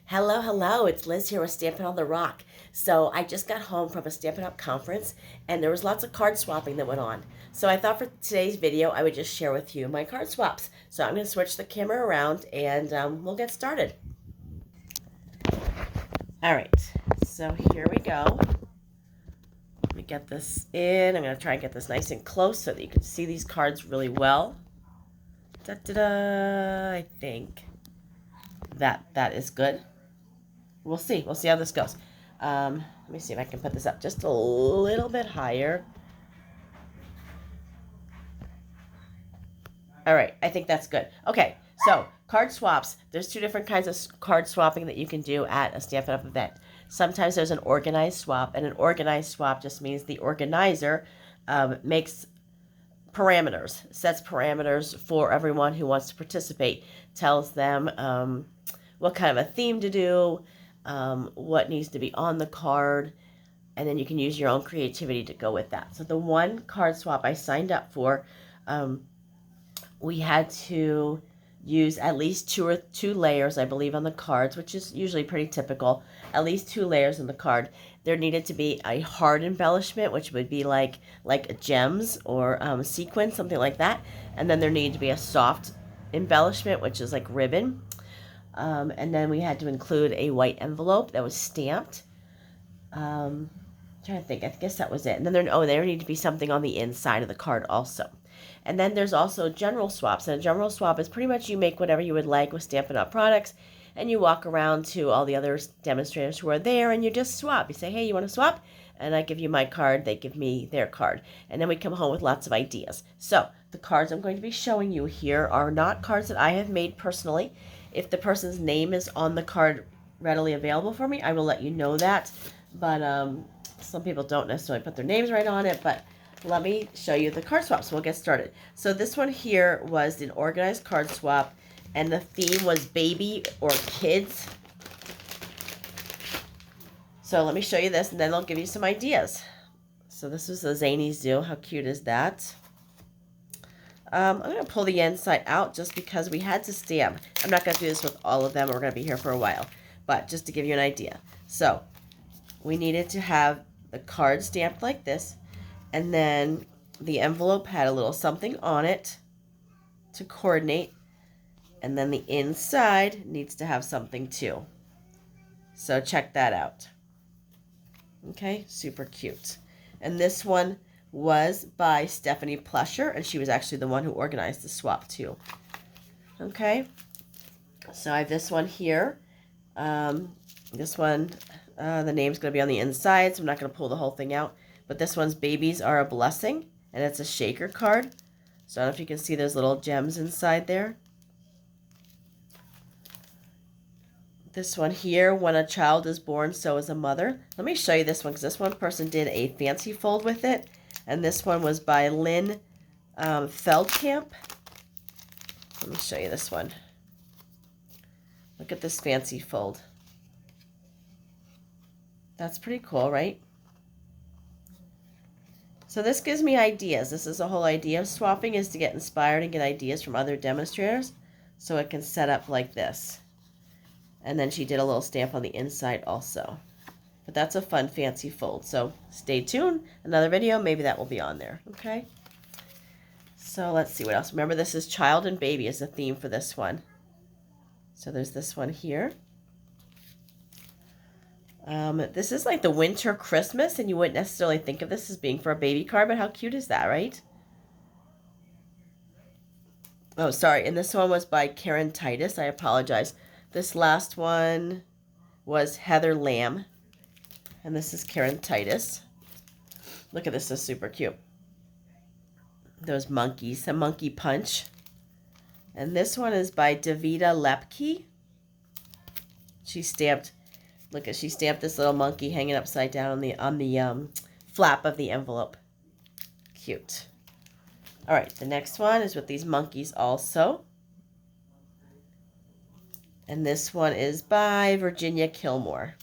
Hello, hello. It's Liz here with Stampin' on the Rock. So I just got home from a Stampin' Up conference and there was lots of card swapping that went on. So I thought for today's video I would just share with you my card swaps. So I'm going to switch the camera around and we'll get started. All right, so here we go. Let me get this in. I'm going to try and get this nice and close so that you can see these cards really well. Da-da-da, I think that is good. We'll see. We'll see how this goes. Let me see if I can put this up just a little bit higher. All right, I think that's good. Okay, so card swaps. There's two different kinds of card swapping that you can do at a Stampin' Up event. Sometimes there's an organized swap, and an organized swap just means the organizer makes parameters, sets parameters for everyone who wants to participate, tells them what kind of a theme to do, what needs to be on the card, and then you can use your own creativity to go with that. So the one card swap I signed up for, we had to use at least two layers, I believe, on the cards, which is usually pretty typical. At least 2 layers on the card. There needed to be a hard embellishment, which would be like gems or sequins, something like that. And then there needed to be a soft embellishment, which is like ribbon. And then we had to include a white envelope that was stamped. I'm trying to think. I guess that was it. And then there needed to be something on the inside of the card also. And then there's also general swaps. And a general swap is pretty much you make whatever you would like with Stampin' Up! Products, and you walk around to all the other demonstrators who are there, and you just swap. You say, hey, you want to swap? And I give you my card. They give me their card. And then we come home with lots of ideas. So the cards I'm going to be showing you here are not cards that I have made personally. If the person's name is on the card readily available for me, I will let you know that. But some people don't necessarily put their names right on it, but let me show you the card swaps. We'll get started. So this one here was an organized card swap, and the theme was baby or kids. So let me show you this, and then I'll give you some ideas. So this was the Zany Zoo. How cute is that? I'm going to pull the inside out just because we had to stamp. I'm not going to do this with all of them. We're going to be here for a while. But just to give you an idea. So we needed to have the card stamped like this. And then the envelope had a little something on it to coordinate. And then the inside needs to have something too. So check that out. Okay, super cute. And this one was by Stephanie Plusher, and she was actually the one who organized the swap too. Okay, so I have this one here. This one, the name's going to be on the inside, so I'm not going to pull the whole thing out. But this one's Babies Are a Blessing, and it's a shaker card. So I don't know if you can see those little gems inside there. This one here, When a Child is Born, So is a Mother. Let me show you this one, because this one person did a fancy fold with it. And this one was by Lynn Feldkamp. Let me show you this one. Look at this fancy fold. That's pretty cool, right? So this gives me ideas. This is the whole idea of swapping, is to get inspired and get ideas from other demonstrators. So it can set up like this. And then she did a little stamp on the inside also. But that's a fun, fancy fold. So stay tuned. Another video, maybe that will be on there. Okay? So let's see what else. Remember, this is child and baby is the theme for this one. So there's this one here. This is like the winter Christmas, and you wouldn't necessarily think of this as being for a baby card, but how cute is that, right? Oh, sorry. And this one was by Karen Titus. I apologize. This last one was Heather Lamb. And this is Karen Titus. Look at this, is super cute. Those monkeys, a monkey punch. And this one is by Davida Lepke. She stamped, look at, she stamped this little monkey hanging upside down on the flap of the envelope. Cute. All right, the next one is with these monkeys also. And this one is by Virginia Kilmore.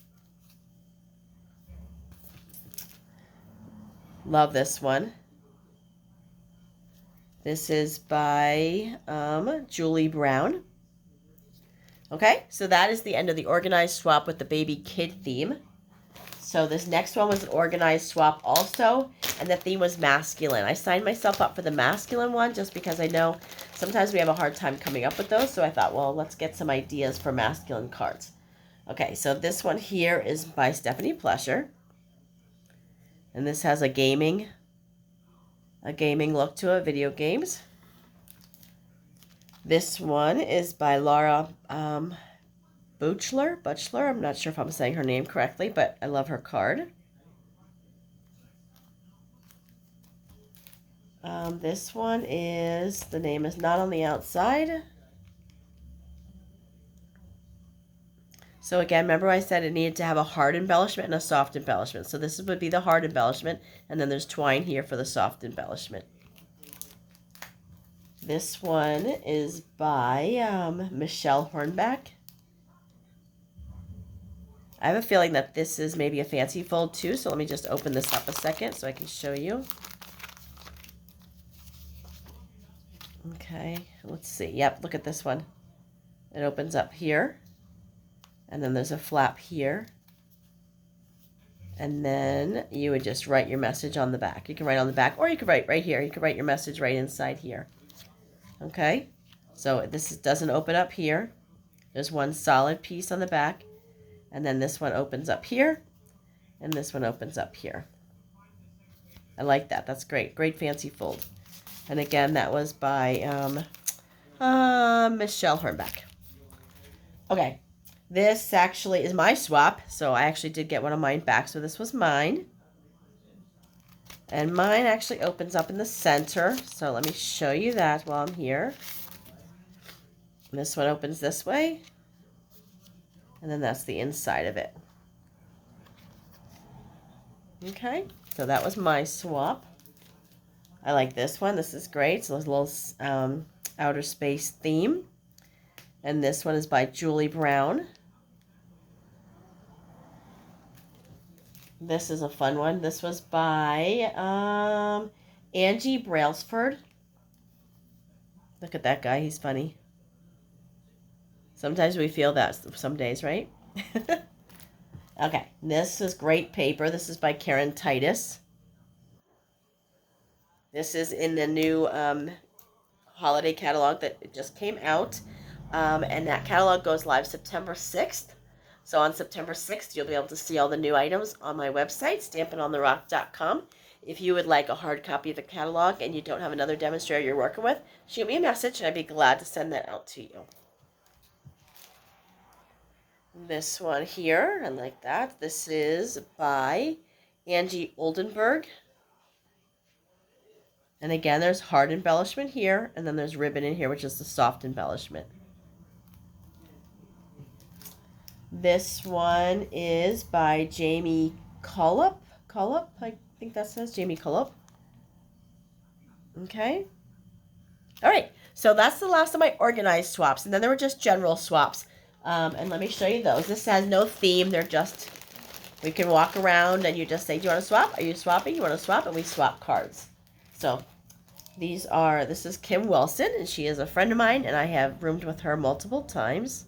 Love this one. This is by Julie Brown. Okay, so that is the end of the organized swap with the baby kid theme. So this next one was an organized swap also, and the theme was masculine. I signed myself up for the masculine one just because I know sometimes we have a hard time coming up with those. So I thought, well, let's get some ideas for masculine cards. Okay, so this one here is by Stephanie Plesher. And this has a gaming look to it, video games. This one is by Laura Butchler. I'm not sure if I'm saying her name correctly, but I love her card. This one is, the name is not on the outside. So again, remember I said it needed to have a hard embellishment and a soft embellishment. So this would be the hard embellishment, and then there's twine here for the soft embellishment. This one is by Michelle Hornback. I have a feeling that this is maybe a fancy fold too, so let me just open this up a second so I can show you. Okay, let's see. Yep, look at this one. It opens up here, and then there's a flap here, and then you would just write your message on the back. You can write on the back, or you could write right here. You could write your message right inside here. Okay, so this doesn't open up here. There's one solid piece on the back, and then this one opens up here, and this one opens up here. I like that. That's great. Great fancy fold. And again, that was by Michelle Hornback. Okay, this actually is my swap, so I actually did get one of mine back, so this was mine. And mine actually opens up in the center, so let me show you that while I'm here. And this one opens this way, and then that's the inside of it. Okay, so that was my swap. I like this one. This is great. So there's a little outer space theme. And this one is by Julie Brown. This is a fun one. This was by Angie Brailsford. Look at that guy. He's funny. Sometimes we feel that some days, right? Okay, this is great paper. This is by Karen Titus. This is in the new holiday catalog that just came out. And that catalog goes live September 6th. So on September 6th, you'll be able to see all the new items on my website, stampingontherock.com. If you would like a hard copy of the catalog and you don't have another demonstrator you're working with, shoot me a message and I'd be glad to send that out to you. This one here, I like that. This is by Angie Oldenburg. And again, there's hard embellishment here, and then there's ribbon in here, which is the soft embellishment. This one is by Jamie Cullop. I think that says Jamie Cullop. Okay. All right. So that's the last of my organized swaps. And then there were just general swaps. And let me show you those. This has no theme. They're just, we can walk around and you just say, do you want to swap? Are you swapping? You want to swap? And we swap cards. So this is Kim Wilson, and she is a friend of mine, and I have roomed with her multiple times.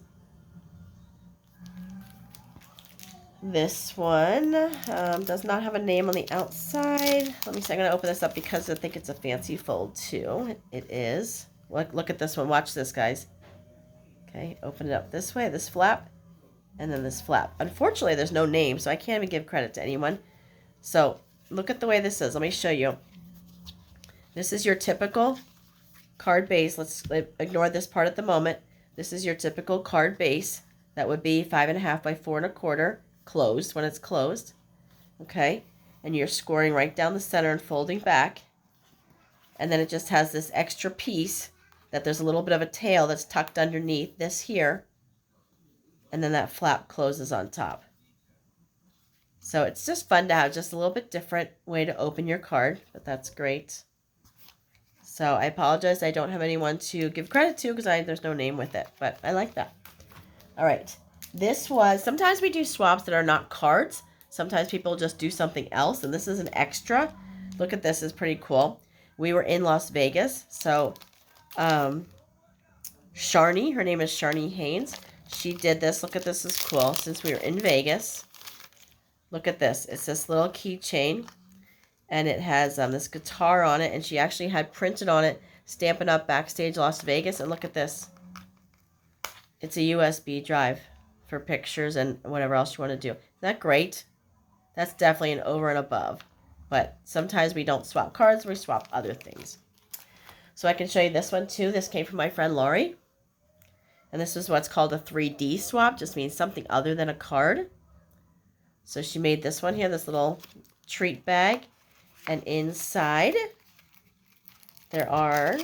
This one does not have a name on the outside. Let me see. I'm going to open this up because I think it's a fancy fold too. It is. Look at this one. Watch this, guys. Okay, open it up this way, this flap, and then this flap. Unfortunately, there's no name, so I can't even give credit to anyone. So look at the way this is. Let me show you. This is your typical card base. Let's ignore this part at the moment. This is your typical card base. That would be 5.5 by 4 1/4, closed when it's closed. Okay, and you're scoring right down the center and folding back. And then it just has this extra piece that there's a little bit of a tail that's tucked underneath this here. And then that flap closes on top. So it's just fun to have just a little bit different way to open your card, but that's great. So I apologize, I don't have anyone to give credit to because there's no name with it, but I like that. All right, sometimes we do swaps that are not cards. Sometimes people just do something else, and this is an extra. Look at this, it's pretty cool. We were in Las Vegas, so Sharni, her name is Sharni Haynes. she did this. Look at this, is cool. Since we were in Vegas, look at this. It's this little keychain, and it has this guitar on it, and she actually had printed on it, Stampin' Up! Backstage Las Vegas, and look at this. It's a USB drive for pictures and whatever else you want to do. Isn't that great? That's definitely an over and above. But sometimes we don't swap cards, we swap other things. So I can show you this one too. This came from my friend Lori. And this is what's called a 3D swap. Just means something other than a card. So she made this one here, this little treat bag. And inside, there are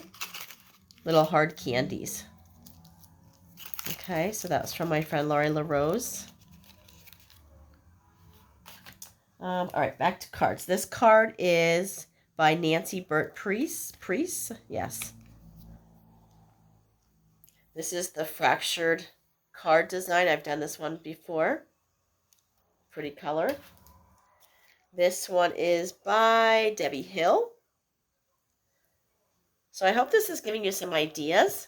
little hard candies. Okay, so that's from my friend Lori LaRose. All right, back to cards. This card is by Nancy Burt Priest. Yes. This is the fractured card design. I've done this one before. Pretty color. This one is by Debbie Hill. So I hope this is giving you some ideas.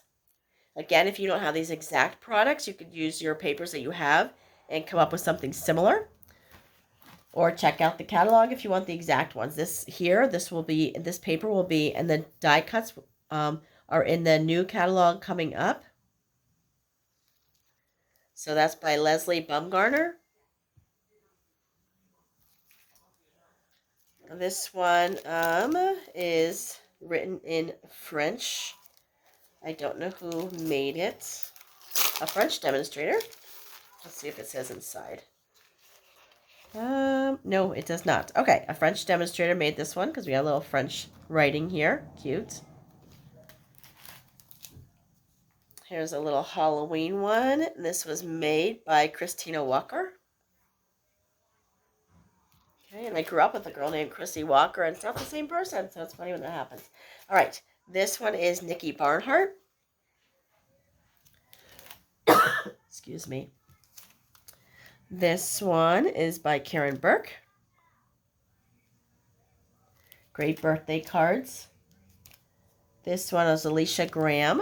Again, if you don't have these exact products, you could use your papers that you have and come up with something similar. Or check out the catalog if you want the exact ones. This paper will be, and the die cuts are in the new catalog coming up. So that's by Leslie Bumgarner. This one is written in French. I don't know who made it. A French demonstrator. Let's see if it says inside. No, it does not. Okay, a French demonstrator made this one because we have a little French writing here. Cute. Here's a little Halloween one. This was made by Christina Walker. Okay, and I grew up with a girl named Chrissy Walker, and it's not the same person, so it's funny when that happens. All right, this one is Nikki Barnhart. Excuse me. This one is by Karen Burke. Great birthday cards. This one is Alicia Graham.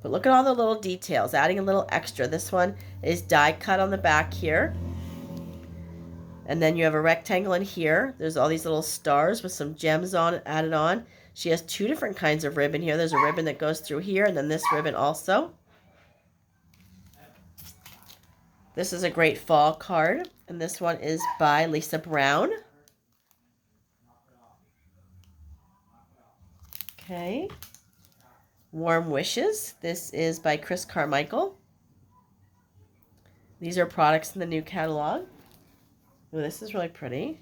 But look at all the little details, adding a little extra. This one is die cut on the back here. And then you have a rectangle in here. There's all these little stars with some gems on added on. She has two different kinds of ribbon here. There's a ribbon that goes through here, and then this ribbon also. This is a great fall card, and this one is by Lisa Brown. Okay. Warm Wishes. This is by Chris Carmichael. These are products in the new catalog. Oh, this is really pretty.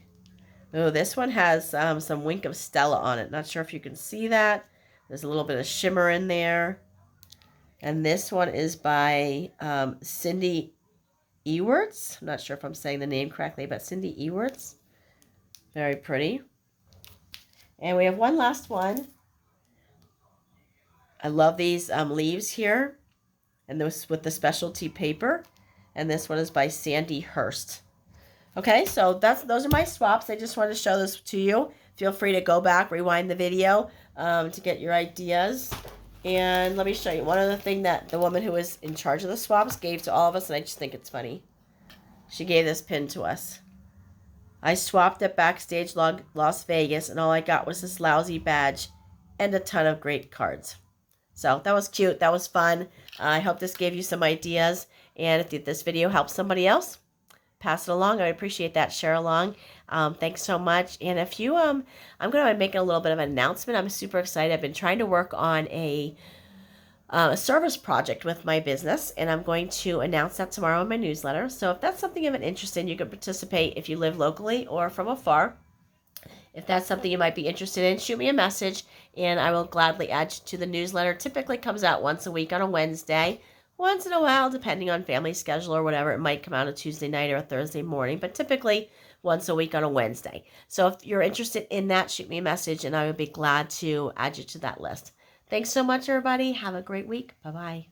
Oh, this one has some Wink of Stella on it. Not sure if you can see that. There's a little bit of shimmer in there. And this one is by Cindy Ewerts. I'm not sure if I'm saying the name correctly, but Cindy Ewerts. Very pretty. And we have one last one. I love these leaves here. And this with the specialty paper. And this one is by Sandy Hurst. Okay, so those are my swaps. I just wanted to show this to you. Feel free to go back, rewind the video to get your ideas. And let me show you one other thing that the woman who was in charge of the swaps gave to all of us, and I just think it's funny. She gave this pin to us. I swapped at Backstage Las Vegas, and all I got was this lousy badge and a ton of great cards. So that was cute. That was fun. I hope this gave you some ideas. And if this video helps somebody else, pass it along. I appreciate that. Share along. Thanks so much. And if you, I'm going to be making a little bit of an announcement. I'm super excited. I've been trying to work on a service project with my business, and I'm going to announce that tomorrow in my newsletter. So if that's something of an interest in, you can participate if you live locally or from afar. If that's something you might be interested in, shoot me a message, and I will gladly add you to the newsletter. Typically comes out once a week on a Wednesday. Once in a while, depending on family schedule or whatever, it might come out a Tuesday night or a Thursday morning, but typically once a week on a Wednesday. So if you're interested in that, shoot me a message, and I would be glad to add you to that list. Thanks so much, everybody. Have a great week. Bye-bye.